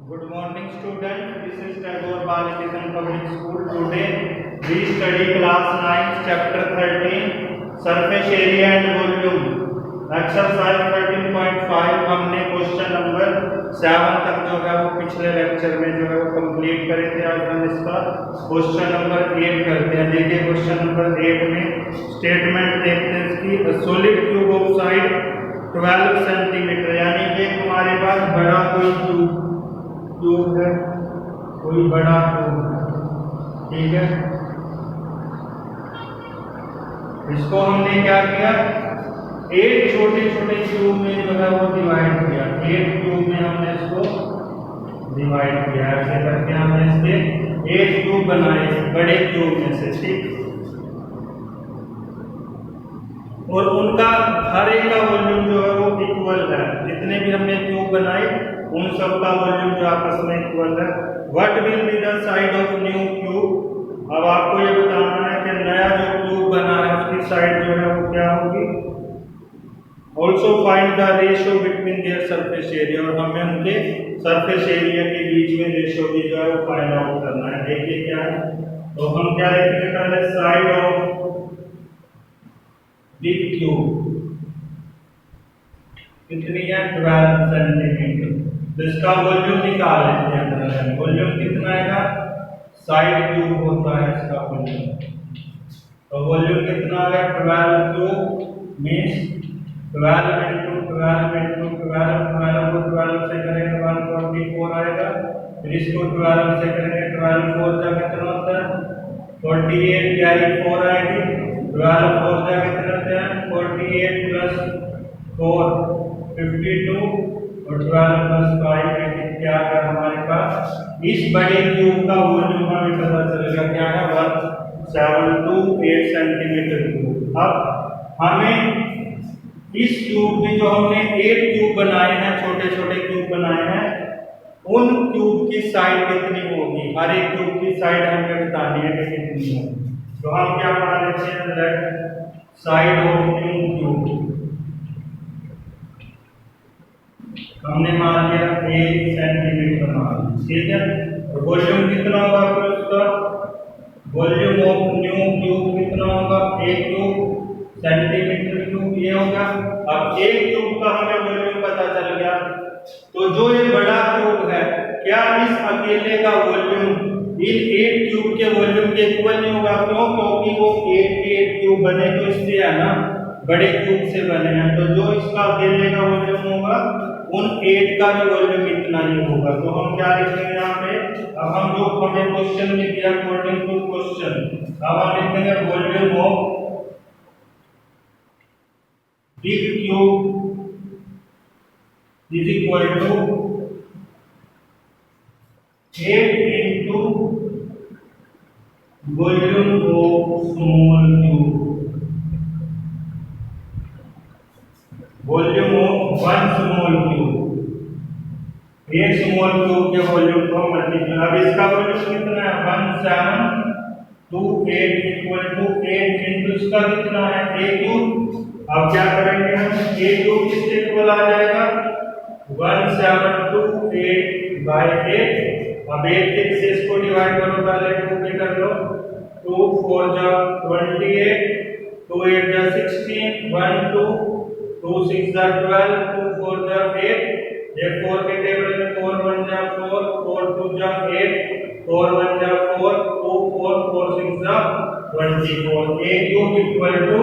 Good morning, students. This is Tagore Balakrishnan Public School. Today we study class 9, chapter 13, surface area and volume. Exercise 13.5 हमने question number 7 तक जो है वो पिछले lecture में जो है वो कंप्लीट करे थे। आज हम इसका क्वेश्चन नंबर 8 करते हैं। देखिए क्वेश्चन नंबर 8 में स्टेटमेंट देखते हैं इसकी। Solid cube of side 12 centimetre, यानी कि हमारे पास बड़ा कोई क्यूब है, कोई बड़ा क्यूब, ठीक है। इसको हमने क्या किया, 8 छोटे छोटे क्यूब में जो है वो डिवाइड किया। 8 क्यूब में हमने इसको डिवाइड किया। ऐसे करके हमने इसके 8 क्यूब बनाए बड़े क्यूब में से, ठीक। और उनका हर एक का वॉल्यूम जो है वो इक्वल है। जितने भी हमने क्यूब बनाए उन सब का वॉल्यूम जो आपस में इक्वल है। What will be the side of new cube. अब आपको ये बताना है कि नया जो क्यूब बना है उसकी साइड जो है वो क्या होगी। Also find the ratio between their surface area, और हमें उनके सरफेस एरिया के बीच में रेशियो भी जो है वो फाइंड आउट करना है। देखिए क्या है, तो हम क्या लिखेंगे पहले, साइड ऑफ बिग क्यूब कितनी है, 12 सेंटीमीटर। तो इसका वॉल्यूम निकाल लेते हैं। वॉल्यूम कितना आएगा, साइड क्यूब होता है इसका वॉल्यूम। तो वॉल्यूम कितना आ गया, 12 क्यूब मीन्स 12 इंटू 12 इंटू 12, 12 को 12 से करेंगे 144 आएगा। फिर इसको 12 से करेंगे 12 4 जा कितना होता है 48, कैरी 4 आएगी। 12 4 जा कितना होता है 48 प्लस 4 52, और 12 प्लस 5 क्या है हमारे पास। इस बड़े क्यूब का वॉल्यूम हमें पता चलेगा क्या है, 1728 सेंटीमीटर क्यूब। अब हमें इस क्यूब में जो हमने 8 क्यूब बनाए हैं, छोटे छोटे क्यूब बनाए हैं, उन क्यूब की साइड कितनी होगी। हर एक क्यूब की साइड हमें बतानी है कि कितनी होगी। तो हम क्या मान लेते हैं, let side of new cube हमने मान लिया 1 सेंटीमीटर मान, ठीक है। और वॉल्यूम कितना होगा फिर उसका, वॉल्यूम ऑफ न्यू क्यूब कितना होगा, 1 क्यूब सेंटीमीटर क्यूब ये होगा। अब 1 क्यूब का हमें वॉल्यूम पता चल गया, तो जो ये बड़ा क्यूब है क्या इस अकेले का वॉल्यूम इन 8 क्यूब के वॉल्यूम के इक्वल नहीं होगा। क्यों, क्योंकि वो 8 क्यूब बने तो इसलिए है ना, बड़े क्यूब से बने हैं। तो जो इसका अकेले का वॉल्यूम होगा उन 8 का भी वॉल्यूम इतना ही होगा। तो हम क्या लिखेंगे यहाँ पे, अब हम जो हमें क्वेश्चन में दिया अकॉर्डिंग टू क्वेश्चन, अब हम लिखेंगे volume of big cube is equal to 8 into volume of small cube. Volume of 1 small cube, एक स्मॉल क्यूब के वॉल्यूम को मल्टीप्लाई। अब इसका वॉल्यूम कितना है 1728 इक्वल टू 8 इंटू इसका कितना है 1 क्यूब। अब क्या करेंगे हम, 1 क्यूब किसके इक्वल आ जाएगा 1728 बाय 8। अब 8 से इसको डिवाइड करो, पहले 2 के कर लो, 2 4 जा 28, 2 8 जा 16, 1 2 2 6 जा 12, 2 4 जा 8, ये 4 के टेबल में 4 1 जा 4, 4 2 जा 8, 4 1 जा 4, 2 4 4 6 जा 24। a क्यूब इक्वल टू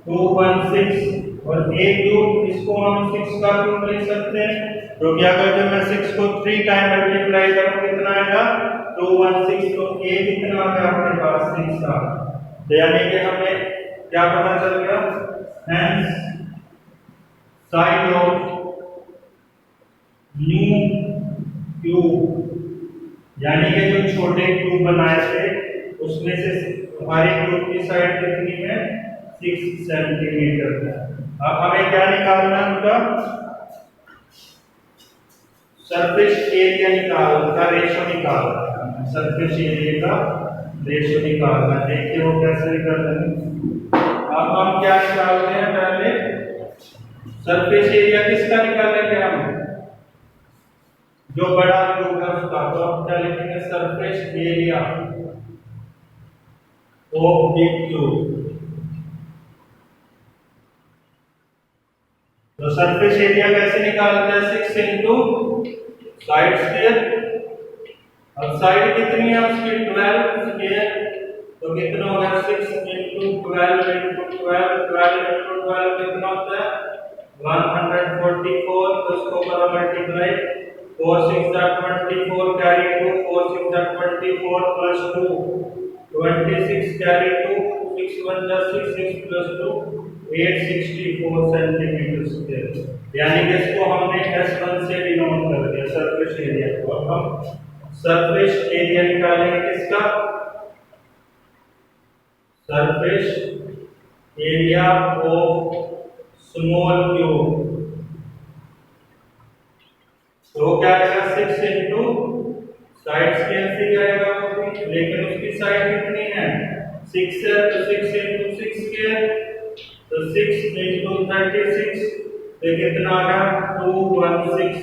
216, और a क्यूब इसको हम 6 का क्यूब लिख सकते हैं। तो क्या करते हैं, मैं 6 को 3 टाइम मल्टीप्लाई करूं कितना आएगा 216। तो a कितना आ गया आपके पास 6 का। तो यानी कि हमें क्या पता चल गया, hence side of new cube, यानी कि जो छोटे क्यूब बनाए थे उसमें से हमारे क्यूब की साइड कितनी है 6 सेंटीमीटर है। अब हमें क्या निकालना है, उनका सरफेस एरिया निकालना का रेशियो निकालना है। सरफेस एरिया का रेशियो निकालना है। देखिए वो कैसे निकालते हैं। अब हम क्या निकालते हैं, पहले सरफेस एरिया किसका निकालेंगे हम, जो बड़ा क्यूब है उसका, तो हम क्या लिखेंगे, surface area of the cube. तो सरफेस एरिया कैसे निकालते हैं, 6 इंटू साइड स्क्वायर। अब साइड कितनी है उसकी, 12 स्क्वायर, तो कितना होगा, 6 इंटू 12 इंटू 12, 12 इंटू 12 कितना होता है, 144। तो इसको करो multiply, 4 6 24, carry 2, 4 6 24 plus 2 26, carry 2, 6 1 6 6 plus 2 864 centimetre square. यानी कि इसको हमने S1 से डिनोट कर दिया सरफेस एरिया को। अब हम सरफेस एरिया निकालेंगे किसका, surface area of small cube. तो क्या आएगा, 6 इंटू साइड स्क्वायर से जाएगा वो भी, लेकिन उसकी साइड कितनी है, 6 है, तो 6 इंटू 6 स्क्वायर, तो 6 इंटू 36, तो कितना आ गया, 216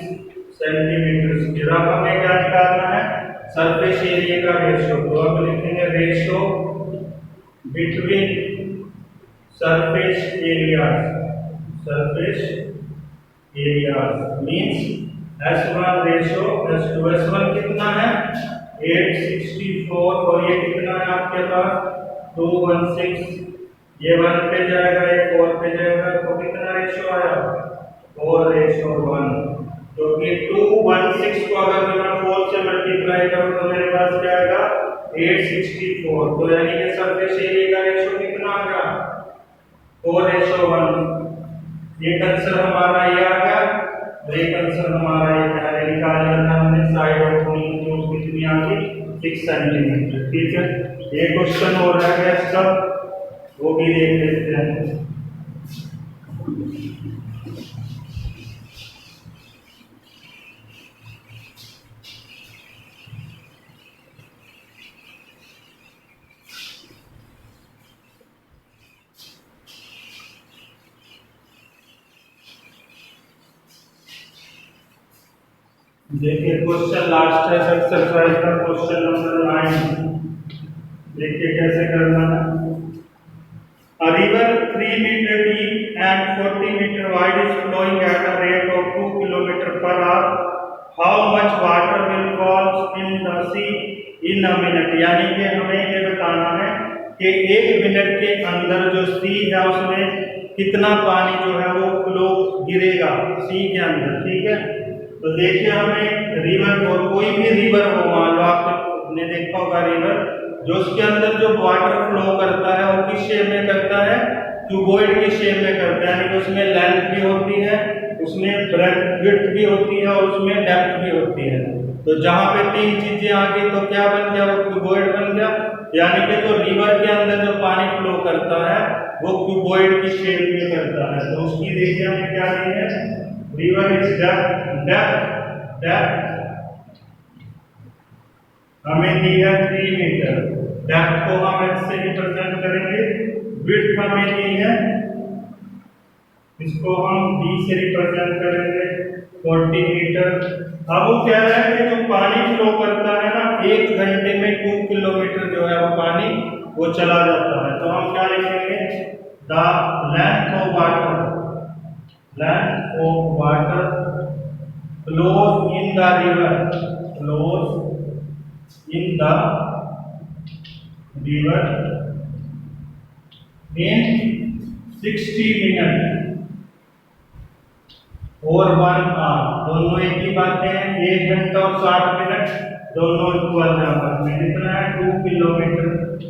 सेंटीमीटर स्क्वायर। अब हमें क्या निकालना है, सरफेस एरिया का रेशियो। तो अब लिखेंगे ratio between surface areas means S1 ratio S2। S1 कितना है, 864, और ये कितना है आपके पास, 216। ये 1 पे जाएगा, ये 4 पे जाएगा, तो कितना रेशियो आया, 4:1। क्योंकि 216 को अगर मैं 4 से मल्टीप्लाई करूं तो मेरे पास क्या आएगा, 864। तो यानी कि सरफेस एरिया का रेशियो कितना आ गया, 4:1। एक आंसर हमारा ये आ गया, एक आंसर हमारा ये पहले निकाल लिया था हमने, साइड ऑफ क्यूब कितनी आ गई, 6 सेंटीमीटर। ठीक है, एक क्वेश्चन और रह गया इसका, वो भी देख लेते हैं। देखिए क्वेश्चन लास्ट है एक्सरसाइज का, क्वेश्चन नंबर 9। देखिए कैसे करना है। A river 3 meter deep and 40 meter wide is flowing at a rate of 2 km per hour. How much water will fall in the sea in a minute? यानी कि हमें ये बताना है कि 1 मिनट के अंदर जो सी है उसमें कितना पानी जो है वो फ्लो गिरेगा सी के अंदर। ठीक है, तो देखिए हमें रिवर, और कोई भी रिवर हो, मान लो आपने देखा होगा रिवर, जो उसके अंदर जो वाटर फ्लो करता है वो किस शेप में करता है, क्यूबॉइड की शेप में करता है। यानी कि उसमें लेंथ भी होती है, उसमें ब्रेड्थ भी होती है, और उसमें डेप्थ भी होती है। तो जहां पे 3 चीजें आ गई तो क्या बन गया, वो क्यूबॉइड बन गया। यानी कि तो रिवर के अंदर जो पानी फ्लो करता है वो क्यूबॉइड की शेप में करता है। तो उसकी देखिए हमें क्या दी है, रिवर इज डेप्थ हमें दी है 3 मीटर। डेप्थ को हम x से रिप्रेजेंट करेंगे। विड्थ हमें दी है, इसको हम d से रिप्रेजेंट करेंगे 40 मीटर। अब वो कह रहा है कि जो पानी फ्लो करता है ना, 1 घंटे में 2 किलोमीटर जो है वो पानी वो चला जाता है। तो हम क्या लिखेंगे, the length of water flows in the river in 60 minute और 1 आवर। दोनों एक ही बात है, 1 घंटा और 60 मिनट दोनों इक्वल है। आपस में कितना है, 2 किलोमीटर।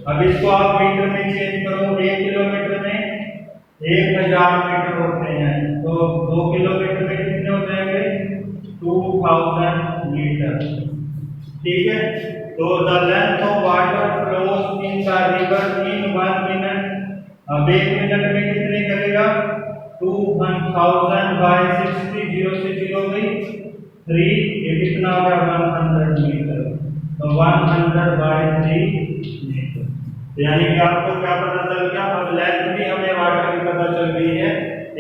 अब इसको आप मीटर में चेंज करो, 1 किलोमीटर में 1000 मीटर होते हैं, तो 2 किलोमीटर में कितने हो जाएंगे, 2000 मीटर। ठीक है, तो the length of water flows in the river in 1 minute. अब 1 मिनट में कितने करेगा, 2000 बाय 60, 0 से 0 गई 3, ये कितना होगा 100 मीटर। तो 100 बाय 3 मीटर। यानी कि आपको क्या पता चल गया, अब लेंथ भी हमें वाटर की पता चल गई है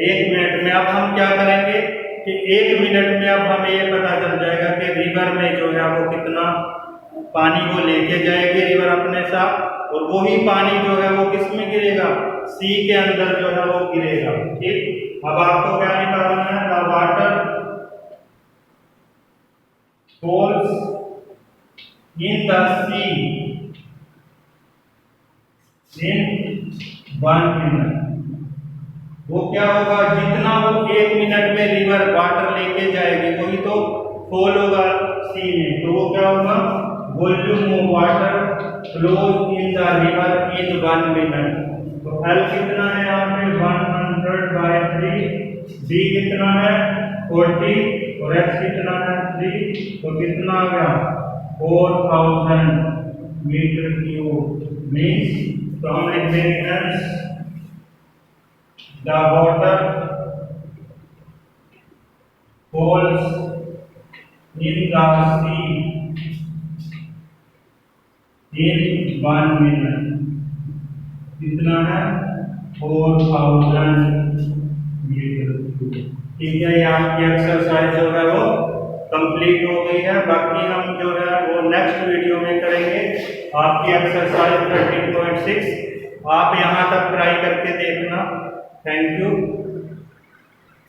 1 मिनट में। अब हम क्या करेंगे, कि 1 मिनट में अब हमें ये पता चल जाएगा कि रिवर में जो है वो कितना पानी वो लेके जाएगी रिवर अपने साथ, और वही पानी जो है वो किस में गिरेगा, सी के अंदर जो है वो गिरेगा। ठीक, अब आपको क्या निकालना है, the water falls in the sea in 1 minute। वो क्या होगा, जितना वो 1 मिनट में रिवर वाटर लेके जाएगी वही तो फॉल होगा सी में, तो वो क्या होगा, volume of water flows in the river in 1 minute. तो L कितना है यहाँ पे 100/3, D कितना है 40 और X कितना है 3, तो कितना आ गया 4000 मीटर क्यूब मीन्स, तो हम लिख देंगे the water falls in the sea in 1 minute। कितना है 4000 मीटर क्यूब। ठीक है, ये आपकी एक्सरसाइज जो है वो कंप्लीट हो गई है। बाकी हम जो है वो नेक्स्ट वीडियो में करेंगे आपकी एक्सरसाइज 13.6। आप यहाँ तक ट्राई करके देखना। Thank you.